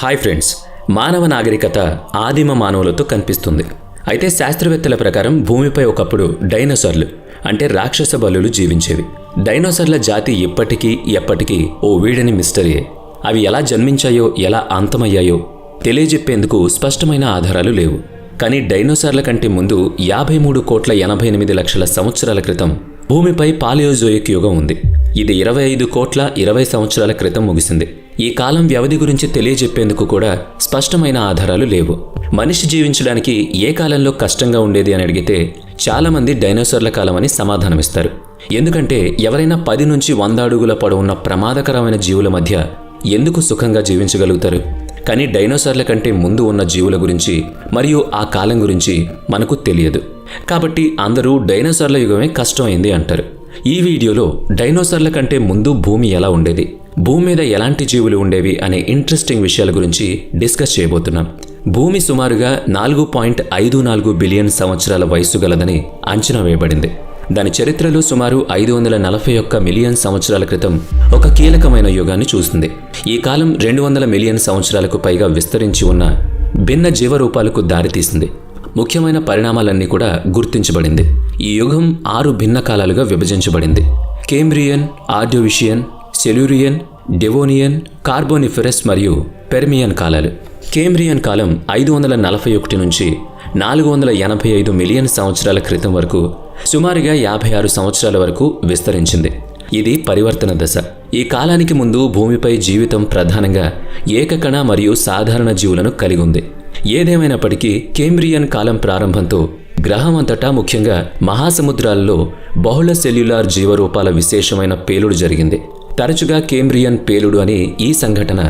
Hi friends, మానవ నాగరికత ఆదిమ మానవులతో కనిపిస్తుంది. అయితే శాస్త్రవేత్తల ప్రకారం భూమిపై ఒకప్పుడు డైనోసార్లు అంటే రాక్షస బలులు జీవించేవి. డైనోసార్ల జాతి ఇప్పటికీ ఎప్పటికీ ఓ వీడని మిస్టరీయే. అవి ఎలా జన్మించాయో ఎలా అంతమయ్యాయో తెలియజెప్పేందుకు స్పష్టమైన ఆధారాలు లేవు. కానీ డైనోసార్ల కంటే ముందు 53,88,00,000 సంవత్సరాల క్రితం భూమిపై పాలియోజోయిక్ యుగం ఉంది. ఇది 25,20,00,000 సంవత్సరాల క్రితం ముగిసింది. ఈ కాలం వ్యవధి గురించి తెలియజెప్పేందుకు కూడా స్పష్టమైన ఆధారాలు లేవు. మనిషి జీవించడానికి ఏ కాలంలో కష్టంగా ఉండేది అని అడిగితే చాలామంది డైనోసార్ల కాలం అని సమాధానమిస్తారు. ఎందుకంటే ఎవరైనా 10 నుంచి 100 అడుగుల పొడవున్న ప్రమాదకరమైన జీవుల మధ్య ఎందుకు సుఖంగా జీవించగలుగుతారు? కానీ డైనోసార్ల కంటే ముందు ఉన్న జీవుల గురించి మరియు ఆ కాలం గురించి మనకు తెలియదు. కాబట్టి అందరూ డైనోసార్ల యుగమే కష్టమైంది అంటారు. ఈ వీడియోలో డైనోసార్ల కంటే ముందు భూమి ఎలా ఉండేది, భూమి మీద ఎలాంటి జీవులు ఉండేవి అనే ఇంట్రెస్టింగ్ విషయాల గురించి డిస్కస్ చేయబోతున్నాం. భూమి సుమారుగా 4.54 బిలియన్ సంవత్సరాల వయస్సు గలదని అంచనా వేయబడింది. దాని చరిత్రలో సుమారు 541 మిలియన్ సంవత్సరాల క్రితం ఒక కీలకమైన యుగాన్ని చూస్తుంది. ఈ కాలం 200 మిలియన్ సంవత్సరాలకు పైగా విస్తరించి ఉన్న భిన్న జీవరూపాలకు దారితీసింది. ముఖ్యమైన పరిణామాలన్నీ కూడా గుర్తించబడింది. ఈ యుగం 6 భిన్న కాలాలుగా విభజించబడింది: కేంబ్రియన్, ఆర్డోవిషియన్, సెల్యూరియన్, డెవోనియన్, కార్బోనిఫెరస్ మరియు పెర్మియన్ కాలాలు. కేంబ్రియన్ కాలం 541 నుంచి 485 మిలియన్ సంవత్సరాల క్రితం వరకు సుమారుగా 56 సంవత్సరాల వరకు విస్తరించింది. ఇది పరివర్తన దశ. ఈ కాలానికి ముందు భూమిపై జీవితం ప్రధానంగా ఏకకణ మరియు సాధారణ జీవులను కలిగి ఉంది. ఏదేమైనప్పటికీ కేంబ్రియన్ కాలం ప్రారంభంతో గ్రహం అంతటా, ముఖ్యంగా మహాసముద్రాల్లో బహుళ సెల్యులార్ జీవరూపాల విశేషమైన పేలుడు జరిగింది. తరచుగా కేంబ్రియన్ పేలుడు అని ఈ సంఘటన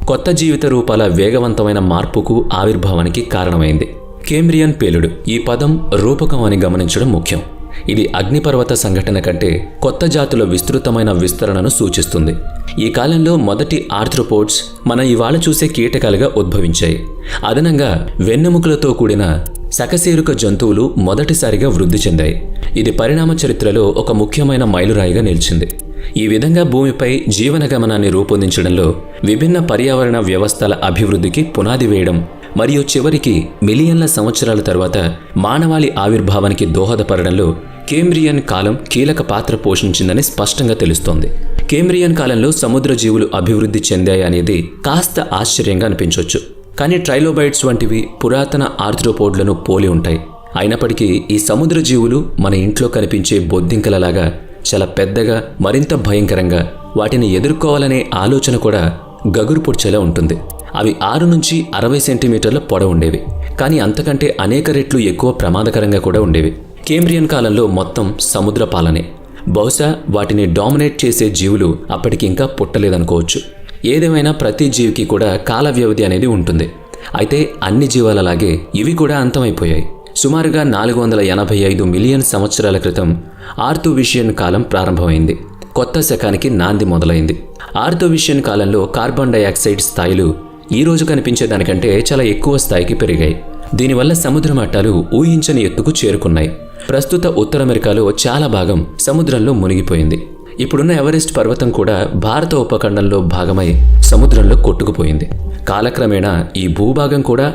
కొత్త జీవిత రూపాల వేగవంతమైన మార్పుకు, ఆవిర్భావానికి కారణమైంది. కేంబ్రియన్ పేలుడు ఈ పదం రూపకం అని గమనించడం ముఖ్యం. ఇది అగ్నిపర్వత సంఘటన కంటే కొత్త జాతుల విస్తృతమైన విస్తరణను సూచిస్తుంది. ఈ కాలంలో మొదటి ఆర్థ్రోపోడ్స్ మనం ఇవాళ చూసే కీటకాలుగా ఉద్భవించాయి. అదనంగా వెన్నెముకలతో కూడిన సకశేరుక జంతువులు మొదటిసారిగా వృద్ధి చెందాయి. ఇది పరిణామ చరిత్రలో ఒక ముఖ్యమైన మైలురాయిగా నిలిచింది. ఈ విధంగా భూమిపై జీవన గమనాన్ని రూపొందించడంలో, విభిన్న పర్యావరణ వ్యవస్థల అభివృద్ధికి పునాది వేయడం మరియు చివరికి మిలియన్ల సంవత్సరాల తర్వాత మానవాళి ఆవిర్భావానికి దోహదపడడంలో కేంబ్రియన్ కాలం కీలక పాత్ర పోషించిందని స్పష్టంగా తెలుస్తోంది. కేంబ్రియన్ కాలంలో సముద్ర జీవులు అభివృద్ధి చెందాయి అనేది కాస్త ఆశ్చర్యంగా అనిపించవచ్చు. కానీ ట్రైలోబైట్స్ వంటివి పురాతన ఆర్థ్రోపోడ్లను పోలి ఉంటాయి. అయినప్పటికీ ఈ సముద్ర జీవులు మన ఇంట్లో కనిపించే బొద్దింకలలాగా చాలా పెద్దగా, మరింత భయంకరంగా, వాటిని ఎదుర్కోవాలనే ఆలోచన కూడా గగురుపొడ్చేలా ఉంటుంది. అవి 6 నుంచి 60 సెంటీమీటర్ల పొడవు ఉండేవి, కానీ అంతకంటే అనేక రెట్లు ఎక్కువ ప్రమాదకరంగా కూడా ఉండేవి. కేంబ్రియన్ కాలంలో మొత్తం సముద్ర పాలనే. బహుశా వాటిని డామినేట్ చేసే జీవులు అప్పటికి ఇంకా పుట్టలేదనుకోవచ్చు. ఏదేమైనా ప్రతి జీవికి కూడా కాల వ్యవధి అనేది ఉంటుంది. అయితే అన్ని జీవాలలాగే ఇవి కూడా అంతమైపోయాయి. సుమారుగా 485 మిలియన్ సంవత్సరాల క్రితం ఆర్థోవిషియన్ కాలం ప్రారంభమైంది. కొత్త శకానికి నాంది మొదలైంది. ఆర్థోవిషియన్ కాలంలో కార్బన్ డయాక్సైడ్ స్థాయిలు ఈ రోజు కనిపించే దానికంటే చాలా ఎక్కువ స్థాయికి పెరిగాయి. దీనివల్ల సముద్ర మట్టాలు ఊహించని ఎత్తుకు చేరుకున్నాయి. ప్రస్తుత ఉత్తర అమెరికాలో చాలా భాగం సముద్రంలో మునిగిపోయింది. ఇప్పుడున్న ఎవరెస్ట్ పర్వతం కూడా భారత ఉపఖండంలో భాగమై సముద్రంలో కొట్టుకుపోయింది. కాలక్రమేణా ఈ భూభాగం కూడా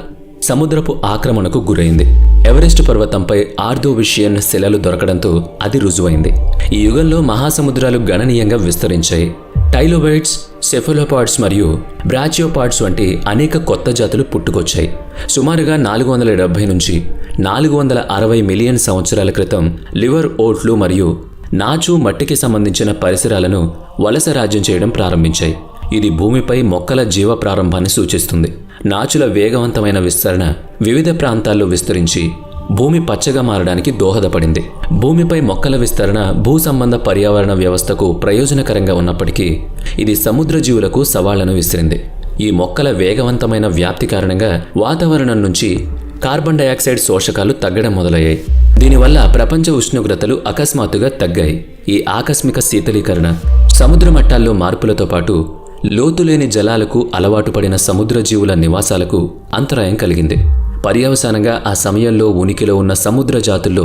సముద్రపు ఆక్రమణకు గురైంది. ఎవరెస్ట్ పర్వతంపై ఆర్థోవిషియన్ శిలలు దొరకడంతో అది రుజువైంది. ఈ యుగంలో మహాసముద్రాలు గణనీయంగా విస్తరించాయి. టైలోబైట్స్, సెఫలోపాడ్స్ మరియు బ్రాచియోపాడ్స్ వంటి అనేక కొత్త జాతులు పుట్టుకొచ్చాయి. సుమారుగా 470 నుంచి 460 మిలియన్ సంవత్సరాల క్రితం లివర్ ఓట్లు మరియు నాచు మట్టికి సంబంధించిన పరిసరాలను వలస రాజ్యం చేయడం ప్రారంభించాయి. ఇది భూమిపై మొక్కల జీవ ప్రారంభాన్ని సూచిస్తుంది. నాచుల వేగవంతమైన విస్తరణ వివిధ ప్రాంతాల్లో విస్తరించి భూమి పచ్చగా మారడానికి దోహదపడింది. భూమిపై మొక్కల విస్తరణ భూ సంబంధ పర్యావరణ వ్యవస్థకు ప్రయోజనకరంగా ఉన్నప్పటికీ ఇది సముద్ర జీవులకు సవాళ్లను విసిరింది. ఈ మొక్కల వేగవంతమైన వ్యాప్తి కారణంగా వాతావరణం నుంచి కార్బన్ డయాక్సైడ్ శోషకాలు తగ్గడం మొదలయ్యాయి. దీనివల్ల ప్రపంచ ఉష్ణోగ్రతలు అకస్మాత్తుగా తగ్గాయి. ఈ ఆకస్మిక శీతలీకరణ సముద్ర మట్టాల్లో మార్పులతో పాటు లోతులేని జలాలకు అలవాటు పడిన సముద్ర జీవుల నివాసాలకు అంతరాయం కలిగింది. పర్యవసానంగా ఆ సమయంలో ఉనికిలో ఉన్న సముద్ర జాతుల్లో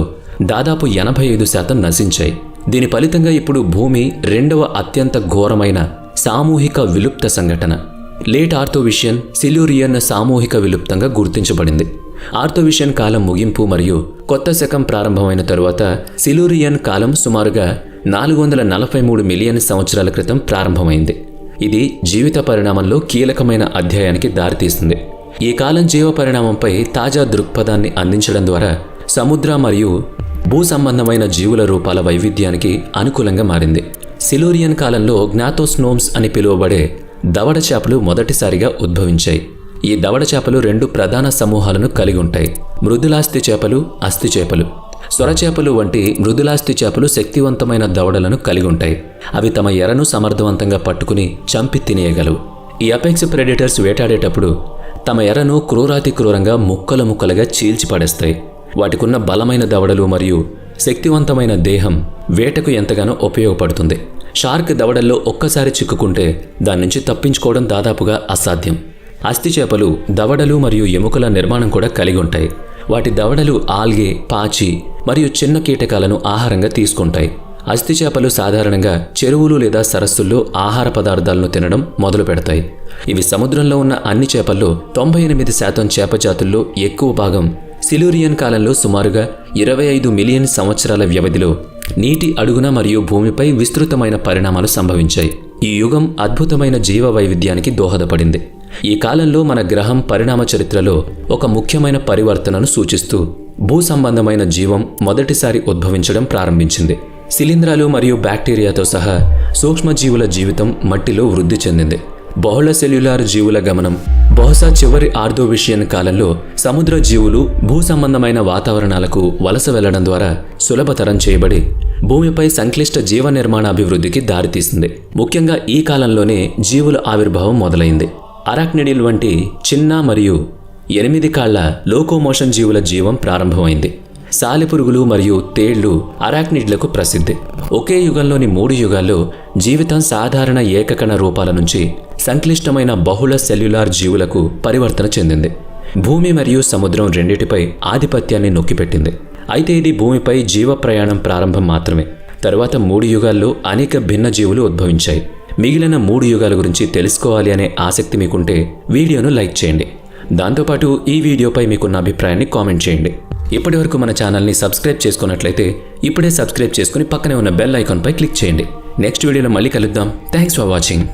దాదాపు 85% నశించాయి. దీని ఫలితంగా ఇప్పుడు భూమి 2వ అత్యంత ఘోరమైన సామూహిక విలుప్త సంఘటన లేట్ ఆర్థోవిషియన్, సిల్యూరియన్ సామూహిక విలుప్తంగా గుర్తించబడింది. ఆర్థోవిషియన్ కాలం ముగింపు మరియు కొత్త శకం ప్రారంభమైన తరువాత సిల్యూరియన్ కాలం సుమారుగా 443 మిలియన్ సంవత్సరాల క్రితం ప్రారంభమైంది. ఇది జీవిత పరిణామంలో కీలకమైన అధ్యాయానికి దారితీస్తుంది. ఈ కాలం జీవ పరిణామంపై తాజా దృక్పథాన్ని అందించడం ద్వారా సముద్ర మరియు భూ సంబంధమైన జీవుల రూపాల వైవిధ్యానికి అనుకూలంగా మారింది. సిల్యూరియన్ కాలంలో జ్ఞాతోస్నోమ్స్ అని పిలువబడే దవడ చేపలు మొదటిసారిగా ఉద్భవించాయి. ఈ దవడ చేపలు 2 ప్రధాన సమూహాలను కలిగి ఉంటాయి: మృదులాస్థి చేపలు, అస్థి చేపలు. సొరచేపలు వంటి మృదులాస్థి చేపలు శక్తివంతమైన దవడలను కలిగి ఉంటాయి. అవి తమ ఎరను సమర్థవంతంగా పట్టుకుని చంపి తినేయగలవు. ఈ అపెక్స్ ప్రెడేటర్స్ వేటాడేటప్పుడు తమ ఎరను క్రూరాతి క్రూరంగా ముక్కలు ముక్కలుగా చీల్చి పడేస్తాయి. వాటికున్న బలమైన దవడలు మరియు శక్తివంతమైన దేహం వేటకు ఎంతగానో ఉపయోగపడుతుంది. షార్క్ దవడల్లో ఒక్కసారి చిక్కుకుంటే దాని నుంచి తప్పించుకోవడం దాదాపుగా అసాధ్యం. అస్థి చేపలు దవడలు మరియు ఎముకల నిర్మాణం కూడా కలిగి ఉంటాయి. వాటి దవడలు ఆల్గే, పాచి మరియు చిన్న కీటకాలను ఆహారంగా తీసుకుంటాయి. అస్థి చేపలు సాధారణంగా చెరువులు లేదా సరస్సుల్లో ఆహార పదార్థాలను తినడం మొదలు పెడతాయి. ఇవి సముద్రంలో ఉన్న అన్ని చేపల్లో 98% చేప జాతుల్లో ఎక్కువ భాగం సిల్యూరియన్ కాలంలో సుమారుగా 25 మిలియన్ సంవత్సరాల వ్యవధిలో నీటి అడుగున మరియు భూమిపై విస్తృతమైన పరిణామాలు సంభవించాయి. ఈ యుగం అద్భుతమైన జీవ వైవిధ్యానికి దోహదపడింది. ఈ కాలంలో మన గ్రహం పరిణామ చరిత్రలో ఒక ముఖ్యమైన పరివర్తనను సూచిస్తూ భూ సంబంధమైన జీవం మొదటిసారి ఉద్భవించడం ప్రారంభించింది. శిలీంధ్రాలు మరియు బ్యాక్టీరియాతో సహా సూక్ష్మజీవుల జీవితం మట్టిలో వృద్ధి చెందింది. బహుళ సెల్యులార్ జీవుల గమనం బహుశా చివరి ఆర్థోవిషియన్ కాలంలో సముద్ర జీవులు భూ సంబంధమైన వాతావరణాలకు వలస వెళ్లడం ద్వారా సులభతరం చేయబడి భూమిపై సంక్లిష్ట జీవ నిర్మాణ అభివృద్ధికి దారితీసింది. ముఖ్యంగా ఈ కాలంలోనే జీవుల ఆవిర్భావం మొదలైంది. అరాక్నిడిల్ వంటి చిన్న మరియు 8 కాళ్ల లోకోమోషన్ జీవుల జీవం ప్రారంభమైంది. సాలెపురుగులు మరియు తేళ్లు అరాక్నిడ్లకు ప్రసిద్ధి. ఒకే యుగంలోని 3 యుగాల్లో జీవితం సాధారణ ఏకకణ రూపాల నుంచి సంక్లిష్టమైన బహుళ సెల్యులార్ జీవులకు పరివర్తన చెందింది. భూమి మరియు సముద్రం రెండిటిపై ఆధిపత్యాన్ని నొక్కిపెట్టింది. అయితే ఇది భూమిపై జీవ ప్రయాణం ప్రారంభం మాత్రమే. తరువాత 3 యుగాల్లో అనేక భిన్న జీవులు ఉద్భవించాయి. మిగిలిన 3 యుగాల గురించి తెలుసుకోవాలి అనే ఆసక్తి మీకుంటే వీడియోను లైక్ చేయండి. దాంతోపాటు ఈ వీడియోపై మీకున్న అభిప్రాయాన్ని కామెంట్ చేయండి. ఇప్పటివరకు మన ఛానల్ని సబ్స్క్రైబ్ చేసుకున్నట్లయితే ఇప్పుడే సబ్స్క్రైబ్ చేసుకుని పక్కనే ఉన్న బెల్ ఐకాన్పై క్లిక్ చేయండి. నెక్స్ట్ వీడియోలో మళ్ళీ కలుద్దాం. Thanks for watching.